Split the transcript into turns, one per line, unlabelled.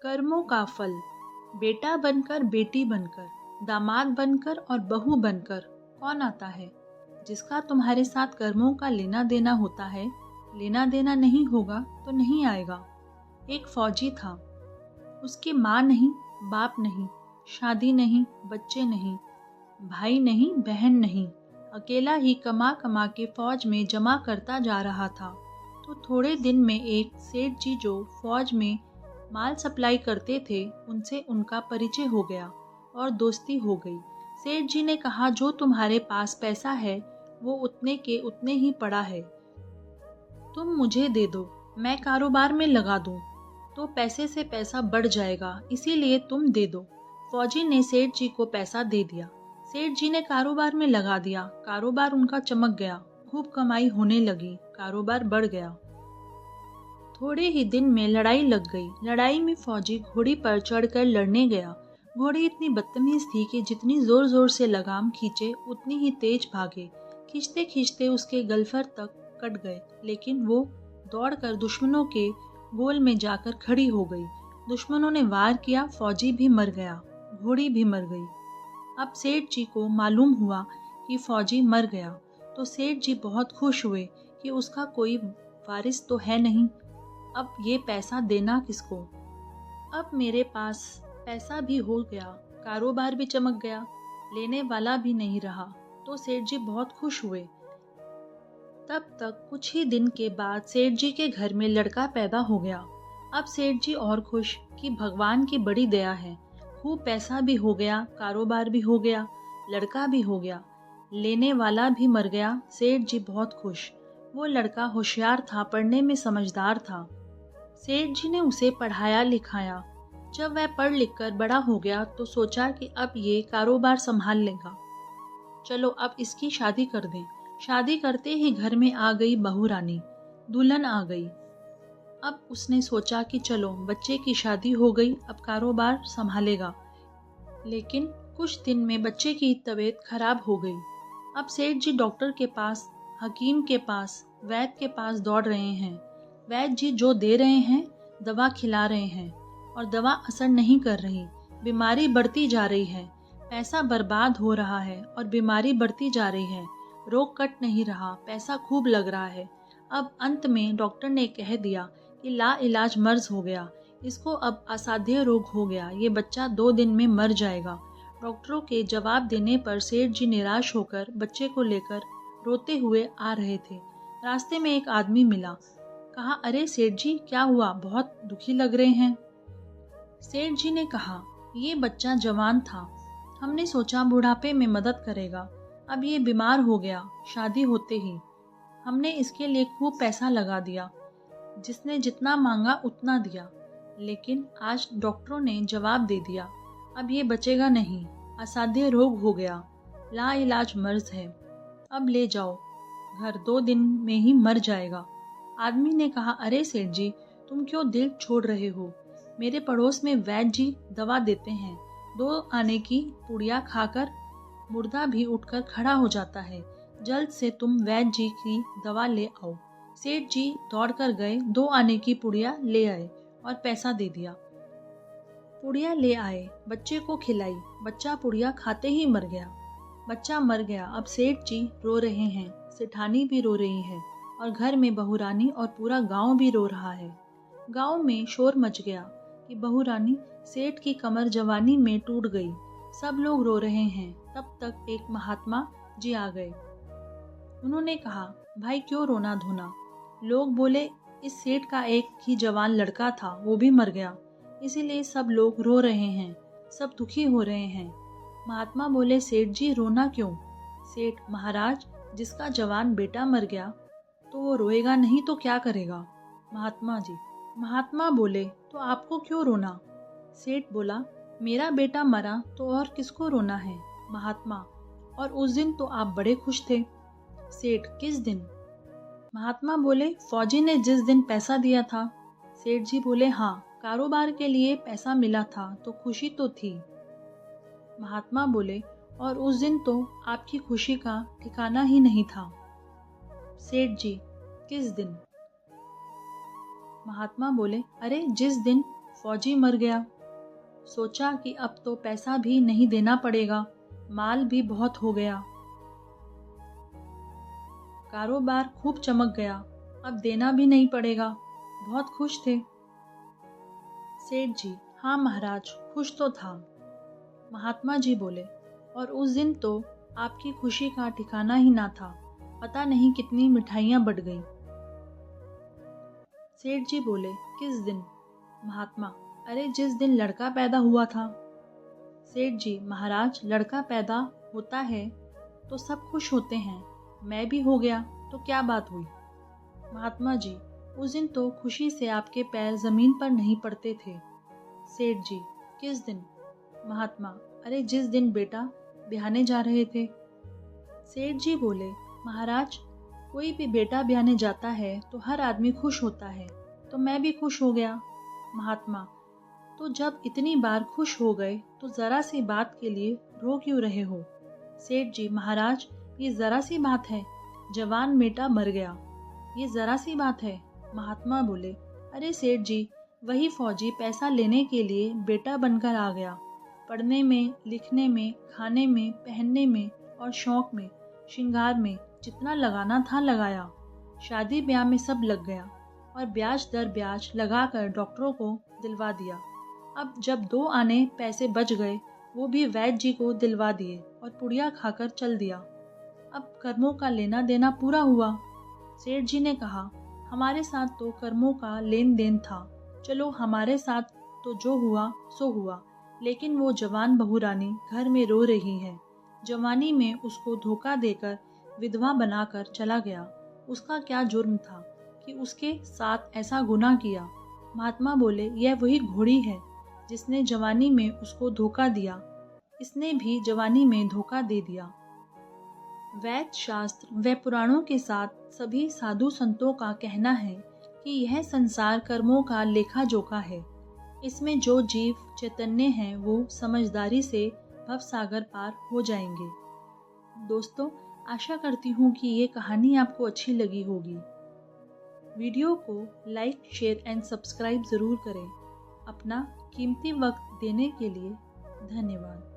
कर्मों का फल, बेटा बनकर, बेटी बनकर, दामाद बनकर और बहू बनकर कौन आता है? जिसका तुम्हारे साथ कर्मों का लेना देना होता है, लेना देना नहीं होगा तो नहीं आएगा। एक फौजी था, उसकी माँ नहीं, बाप नहीं, शादी नहीं, बच्चे नहीं, भाई नहीं, बहन नहीं, अकेला ही कमा कमा के फौज में जमा करता जा रहा था। तो थोड़े दिन में एक सेठ जी जो फौज में माल सप्लाई करते थे, उनसे उनका परिचय हो गया और दोस्ती हो गई। सेठ जी ने कहा, जो तुम्हारे पास पैसा है वो उतने के उतने ही पड़ा है, तुम मुझे दे दो, मैं कारोबार में लगा दूं तो पैसे से पैसा बढ़ जाएगा, इसीलिए तुम दे दो। फौजी ने सेठ जी को पैसा दे दिया। सेठ जी ने कारोबार में लगा दिया। कारोबार उनका चमक गया, खूब कमाई होने लगी, कारोबार बढ़ गया। थोड़े ही दिन में लड़ाई लग गई। लड़ाई में फौजी घोड़ी पर चढ़कर लड़ने गया। घोड़ी इतनी बदतमीज थी कि जितनी जोर जोर से लगाम खींचे उतनी ही तेज भागे। खींचते खींचते उसके गलफर तक कट गए, लेकिन वो दौड़कर दुश्मनों के गोल में जाकर खड़ी हो गई। दुश्मनों ने वार किया, फौजी भी मर गया, घोड़ी भी मर गई। अब सेठ जी को मालूम हुआ कि फौजी मर गया, तो सेठ जी बहुत खुश हुए कि उसका कोई वारिस तो है नहीं, अब ये पैसा देना किसको। अब मेरे पास पैसा भी हो गया, कारोबार भी चमक गया, लेने वाला भी नहीं रहा, तो सेठ जी बहुत खुश हुए। तब तक कुछ ही दिन के बाद सेठ जी के घर में लड़का पैदा हो गया। अब सेठ जी और खुश कि भगवान की बड़ी दया है, खूब पैसा भी हो गया, कारोबार भी हो गया, लड़का भी हो गया, लेने वाला भी मर गया। सेठ जी बहुत खुश। वो लड़का होशियार था, पढ़ने में समझदार था। सेठ जी ने उसे पढ़ाया लिखाया। जब वह पढ़ लिख कर बड़ा हो गया तो सोचा कि अब ये कारोबार संभाल लेगा, चलो अब इसकी शादी कर दें। शादी करते ही घर में आ गई बहू रानी, दुल्हन आ गई। अब उसने सोचा कि चलो बच्चे की शादी हो गई, अब कारोबार संभालेगा। लेकिन कुछ दिन में बच्चे की तबीयत खराब हो गई। अब सेठ जी डॉक्टर के पास, हकीम के पास, वैद्य के पास दौड़ रहे हैं। वैद्य जी जो दे रहे हैं, दवा खिला रहे हैं, और दवा असर नहीं कर रही। बीमारी बढ़ती जा रही है, पैसा बर्बाद हो रहा है और बीमारी बढ़ती जा रही है। रोग कट नहीं रहा, पैसा खूब लग रहा है। अब अंत में डॉक्टर ने कह दिया कि ला इलाज मर्ज हो गया, इसको अब असाध्य रोग हो गया, ये बच्चा 2 दिन में मर जाएगा। डॉक्टरों के जवाब देने पर सेठ जी निराश होकर बच्चे को लेकर रोते हुए आ रहे थे। रास्ते में एक आदमी मिला। कहा, अरे सेठ जी क्या हुआ, बहुत दुखी लग रहे हैं। सेठ जी ने कहा, ये बच्चा जवान था, हमने सोचा बुढ़ापे में मदद करेगा, अब ये बीमार हो गया। शादी होते ही हमने इसके लिए खूब पैसा लगा दिया, जिसने जितना मांगा उतना दिया, लेकिन आज डॉक्टरों ने जवाब दे दिया, अब ये बचेगा नहीं, असाध्य रोग हो गया, ला इलाज मर्ज है, अब ले जाओ घर, 2 दिन में ही मर जाएगा। आदमी ने कहा, अरे सेठ जी तुम क्यों दिल छोड़ रहे हो, मेरे पड़ोस में वैद्य जी दवा देते हैं, 2 आने की पुड़िया खाकर मुर्दा भी उठकर खड़ा हो जाता है, जल्द से तुम वैद्य जी की दवा ले आओ। सेठ जी दौड़कर गए, 2 आने की पुड़िया ले आए और पैसा दे दिया। पुड़िया ले आए, बच्चे को खिलाई, बच्चा पुड़िया खाते ही मर गया। बच्चा मर गया। अब सेठ जी रो रहे हैं, सेठानी भी रो रही है, और घर में बहुरानी और पूरा गांव भी रो रहा है। गांव में शोर मच गया कि बहुरानी सेठ की कमर जवानी में टूट गई। सब लोग रो रहे हैं। तब तक एक महात्मा जी आ गए। उन्होंने कहा, भाई क्यों रोना धोना। लोग बोले, इस सेठ का एक ही जवान लड़का था, वो भी मर गया, इसीलिए सब लोग रो रहे हैं, सब दुखी हो रहे हैं। महात्मा बोले, सेठ जी रोना क्यों। सेठ, महाराज जिसका जवान बेटा मर गया तो वो रोएगा नहीं तो क्या करेगा। महात्मा जी। महात्मा बोले, तो आपको क्यों रोना। सेठ बोला, मेरा बेटा मरा तो और किसको रोना है। महात्मा, और उस दिन तो आप बड़े खुश थे। सेठ, किस दिन। महात्मा बोले, फौजी ने जिस दिन पैसा दिया था। सेठ जी बोले, हाँ, कारोबार के लिए पैसा मिला था तो खुशी तो थी। महात्मा बोले, और उस दिन तो आपकी खुशी का ठिकाना ही नहीं था। सेठ जी, किस दिन। महात्मा बोले, अरे जिस दिन फौजी मर गया। सोचा कि अब तो पैसा भी नहीं देना पड़ेगा, माल भी बहुत हो गया। कारोबार खूब चमक गया, अब देना भी नहीं पड़ेगा। बहुत खुश थे। सेठ जी, हाँ महाराज, खुश तो था। महात्मा जी बोले, और उस दिन तो आपकी खुशी का ठिकाना ही ना था, पता नहीं कितनी मिठाइयाँ बट गईं। सेठ जी बोले, किस दिन? महात्मा, अरे जिस दिन लड़का पैदा हुआ था। सेठ जी, महाराज, लड़का पैदा होता है तो सब खुश होते हैं, मैं भी हो गया तो क्या बात हुई? महात्मा जी, उस दिन तो खुशी से आपके पैर जमीन पर नहीं पड़ते थे। सेठ जी, किस दिन? महात्मा, अरे जिस दिन बेटा ब्याहने जा रहे थे। सेठ जी बोले, महाराज, कोई भी बेटा ब्याहने जाता है तो हर आदमी खुश होता है, तो मैं भी खुश हो गया। महात्मा, तो जब इतनी बार खुश हो गए तो जरा सी बात के लिए रो क्यों रहे हो? सेठ जी, महाराज, ये जरा सी बात है, जवान बेटा मर गया, ये जरा सी बात है। महात्मा बोले, अरे सेठ जी, वही फौजी पैसा लेने के लिए बेटा बनकर आ गया। पढ़ने में, लिखने में, खाने में, पहनने में और शौक में, श्रृंगार में जितना लगाना था लगाया। शादी ब्याह में सब लग गया और ब्याज दर ब्याज लगाकर डॉक्टरों को दिलवा दिया। अब जब 2 आने पैसे बच गए, वो भी वैद्य जी को दिलवा दिए और पुड़िया खाकर चल दिया। अब कर्मों का लेना देना पूरा हुआ। सेठ जी ने कहा, हमारे साथ तो कर्मों का लेन देन था, चलो हमारे साथ तो जो हुआ सो हुआ, लेकिन वो जवान बहू रानी घर में रो रही है। जवानी में उसको धोखा देकर विधवा बनाकर चला गया। उसका क्या जुर्म था कि उसके साथ ऐसा गुनाह किया? महात्मा बोले, यह वही घोड़ी है जिसने जवानी में उसको धोखा दिया, इसने भी जवानी में धोखा दे दिया। वैद शास्त्र व पुराणों के साथ सभी साधु संतों का कहना है कि यह संसार कर्मों का लेखा जोखा है। इसमें जो जीव चैतन्य हैं वो समझदारी से भवसागर पार हो जाएंगे। दोस्तों, आशा करती हूँ कि ये कहानी आपको अच्छी लगी होगी। वीडियो को लाइक, शेयर एंड सब्सक्राइब ज़रूर करें। अपना कीमती वक्त देने के लिए धन्यवाद।